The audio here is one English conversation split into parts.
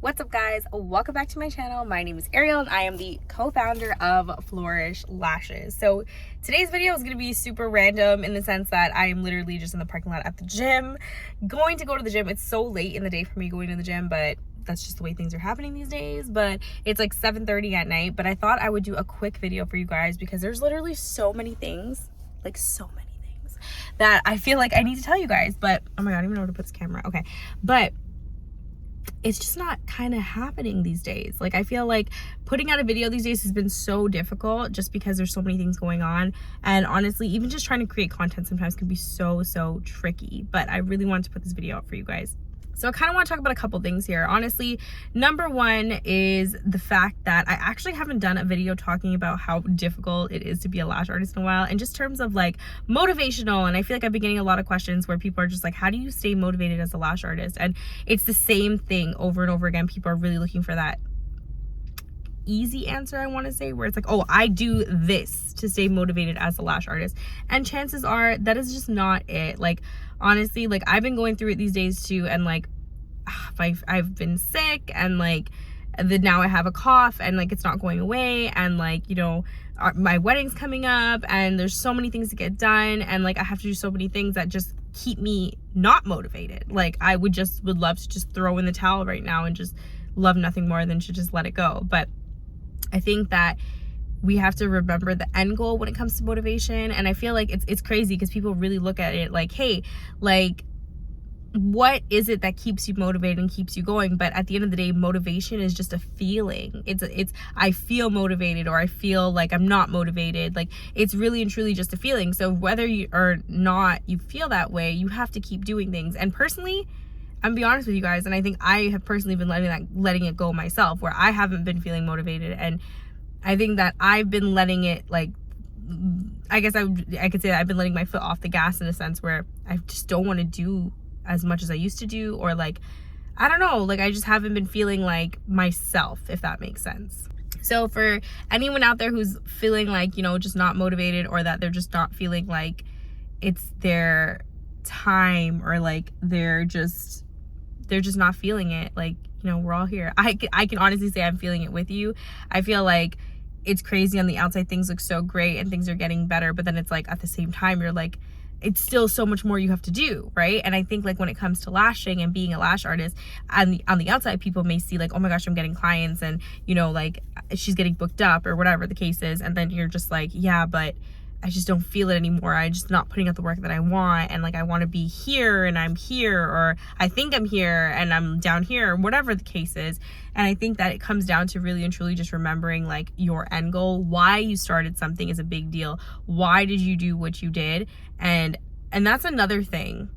What's up, guys? Welcome back to my channel. My name is Ariel and I am the co-founder of Flourish Lashes. So today's video is going to be super random in the sense that I am literally just in the parking lot at the gym, going to go to the gym. It's so late in the day for me going to the gym, but that's just the way things are happening these days. But it's like 7:30 at night, but I thought I would do a quick video for you guys because there's literally so many things, that I feel like I need to tell you guys. But oh my god, I don't even know where to put this camera. Okay, but it's just not kind of happening these days. Like, I feel like putting out a video these days has been so difficult just because there's so many things going on. And honestly, even just trying to create content sometimes can be so tricky. But I really wanted to put this video out for you guys. So I kind of want to talk about a couple things here. Honestly, number one is the fact that I actually haven't done a video talking about how difficult it is to be a lash artist in a while, and just terms of like motivational. And I feel like I've been getting a lot of questions where people are just like, how do you stay motivated as a lash artist? And it's the same thing over and over again. People are really looking for that easy answer, I want to say, where it's like, oh, I do this to stay motivated as a lash artist. And chances are that is just not it. Like, honestly, like, I've been going through it these days too, and like I've been sick, and like now I have a cough, and like it's not going away, and like, you know, my wedding's coming up, and there's so many things to get done, and like I have to do so many things that just keep me not motivated. Like, I would love to just throw in the towel right now and just love nothing more than to just let it go. But I think that we have to remember the end goal when it comes to motivation. And I feel like it's crazy because people really look at it like, hey, like, what is it that keeps you motivated and keeps you going? But at the end of the day, motivation is just a feeling. It's I feel motivated, or I feel like I'm not motivated. Like, it's really and truly just a feeling. So whether you or not you feel that way, you have to keep doing things. And personally, I'm gonna be honest with you guys, and I think I have personally been letting it go myself, where I haven't been feeling motivated. And I think that I've been letting it, like, I guess I could say that I've been letting my foot off the gas in a sense where I just don't want to do as much as I used to do, or like, I don't know, like, I just haven't been feeling like myself, if that makes sense. So for anyone out there who's feeling like, you know, just not motivated, or that they're just not feeling like it's their time, or like they're just not feeling it, like, you know, we're all here. I can honestly say I'm feeling it with you. I feel like it's crazy on the outside, things look so great and things are getting better, but then it's like at the same time you're like, it's still so much more you have to do, right? And I think like when it comes to lashing and being a lash artist, on the outside, people may see like, oh my gosh, I'm getting clients, and, you know, like, she's getting booked up, or whatever the case is. And then you're just like, yeah, but I just don't feel it anymore. I'm just not putting out the work that I want. And like, I want to be here and I'm here, or I think I'm here and I'm down here, or whatever the case is. And I think that it comes down to really and truly just remembering like your end goal. Why you started something is a big deal. Why did you do what you did? And that's another thing.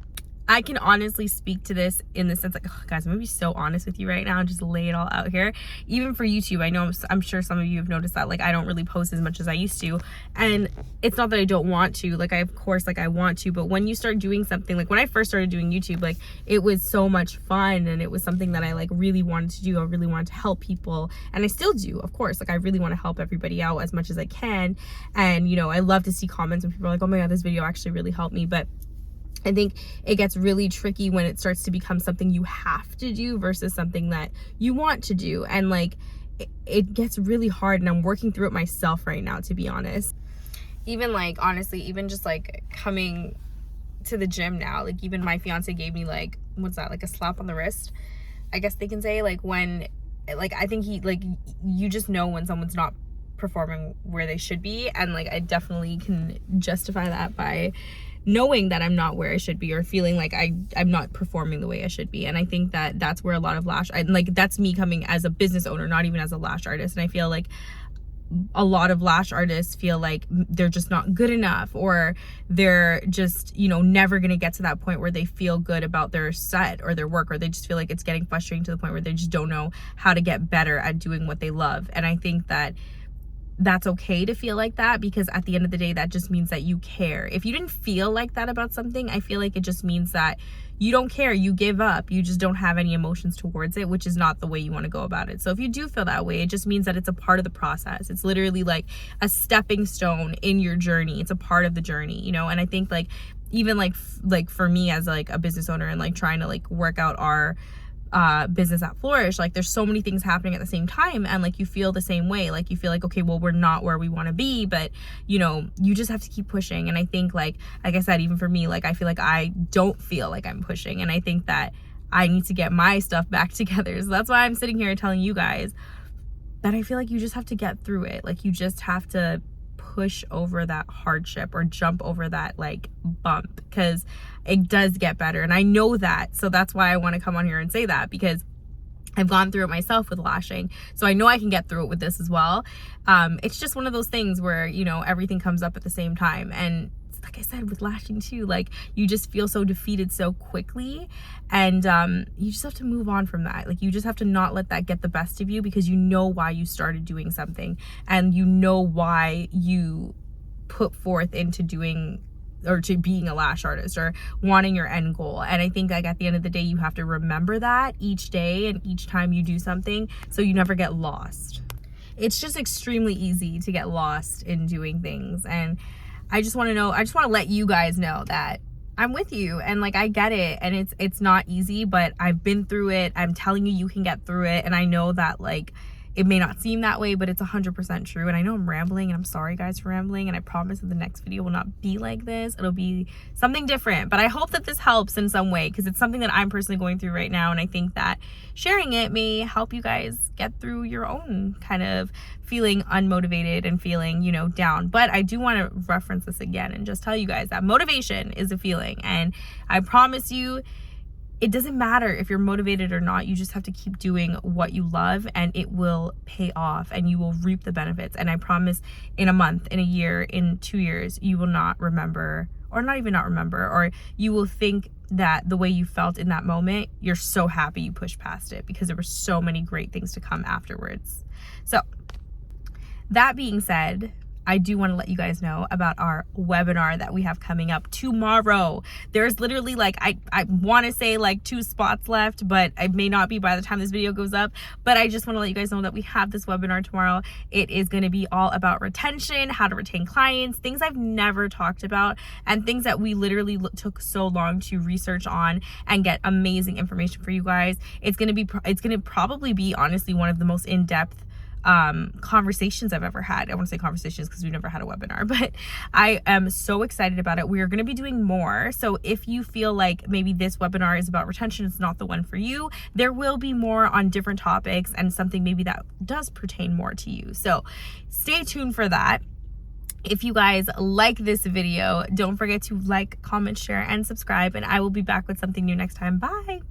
I can honestly speak to this in the sense like, oh, guys, I'm gonna be so honest with you right now and just lay it all out here. Even for YouTube, I know, I'm sure some of you have noticed that, like, I don't really post as much as I used to. And it's not that I don't want to, like, of course, like, I want to, but when you start doing something, like when I first started doing YouTube, like, it was so much fun, and it was something that I like really wanted to do. I really wanted to help people, and I still do, of course. Like, I really want to help everybody out as much as I can. And, you know, I love to see comments when people are like, oh my god, this video actually really helped me. But I think it gets really tricky when it starts to become something you have to do versus something that you want to do. And like, it gets really hard, and I'm working through it myself right now, to be honest. Even like, honestly, even just like coming to the gym now, like, even my fiance gave me like, what's that, like a slap on the wrist, I guess they can say, like, when, like, I think he, like, you just know when someone's not performing where they should be. And like, I definitely can justify that by knowing that I'm not where I should be, or feeling like I'm not performing the way I should be. And I think that that's where a lot of that's me coming as a business owner, not even as a lash artist. And I feel like a lot of lash artists feel like they're just not good enough, or they're just, you know, never gonna get to that point where they feel good about their set or their work, or they just feel like it's getting frustrating to the point where they just don't know how to get better at doing what they love. And I think that that's okay to feel like that, because at the end of the day, that just means that you care. If you didn't feel like that about something, I feel like it just means that you don't care, you give up, you just don't have any emotions towards it, which is not the way you want to go about it. So if you do feel that way, it just means that it's a part of the process. It's literally like a stepping stone in your journey. It's a part of the journey, you know. And I think like, even like for me as like a business owner, and like trying to like work out our business at Flourish. Like there's so many things happening at the same time, and like you feel the same way. Like you feel like, okay, well, we're not where we want to be, but you know, you just have to keep pushing. And I think like I said, even for me, like I feel like I don't feel like I'm pushing, and I think that I need to get my stuff back together. So that's why I'm sitting here telling you guys that I feel like you just have to get through it. Like you just have to push over that hardship or jump over that like bump, because it does get better. And I know that. So that's why I want to come on here and say that, because I've gone through it myself with lashing. So I know I can get through it with this as well. It's just one of those things where, you know, everything comes up at the same time. And like I said, with lashing too, like you just feel so defeated so quickly, and you just have to move on from that. Like you just have to not let that get the best of you, because you know why you started doing something, and you know why you put forth into doing or to being a lash artist or wanting your end goal. And I think like at the end of the day, you have to remember that each day and each time you do something, so you never get lost. It's just extremely easy to get lost in doing things, and I just want to let you guys know that I'm with you, and like I get it, and it's not easy, but I've been through it. I'm telling you, you can get through it. And I know that like it may not seem that way, but it's 100% true. And I know I'm rambling, and I'm sorry guys for rambling, and I promise that the next video will not be like this. It'll be something different, but I hope that this helps in some way, because it's something that I'm personally going through right now, and I think that sharing it may help you guys get through your own kind of feeling unmotivated and feeling, you know, down. But I do want to reference this again and just tell you guys that motivation is a feeling, and I promise you, it doesn't matter if you're motivated or not. You just have to keep doing what you love, and it will pay off, and you will reap the benefits. And I promise, in a month, in a year, in 2 years, you will not remember, or not even not remember, or you will think that the way you felt in that moment, you're so happy you pushed past it, because there were so many great things to come afterwards. So that being said, I do want to let you guys know about our webinar that we have coming up tomorrow. There's literally like, I want to say like 2 spots left, but it may not be by the time this video goes up. But I just want to let you guys know that we have this webinar tomorrow. It is going to be all about retention, how to retain clients, things I've never talked about, and things that we literally took so long to research on and get amazing information for you guys. It's going to probably be honestly one of the most in-depth conversations I've ever had. I want to say conversations because we've never had a webinar, but I am so excited about it. We are going to be doing more. So if you feel like maybe this webinar is about retention, it's not the one for you, there will be more on different topics and something maybe that does pertain more to you. So stay tuned for that. If you guys like this video, don't forget to like, comment, share, and subscribe, and I will be back with something new next time. Bye.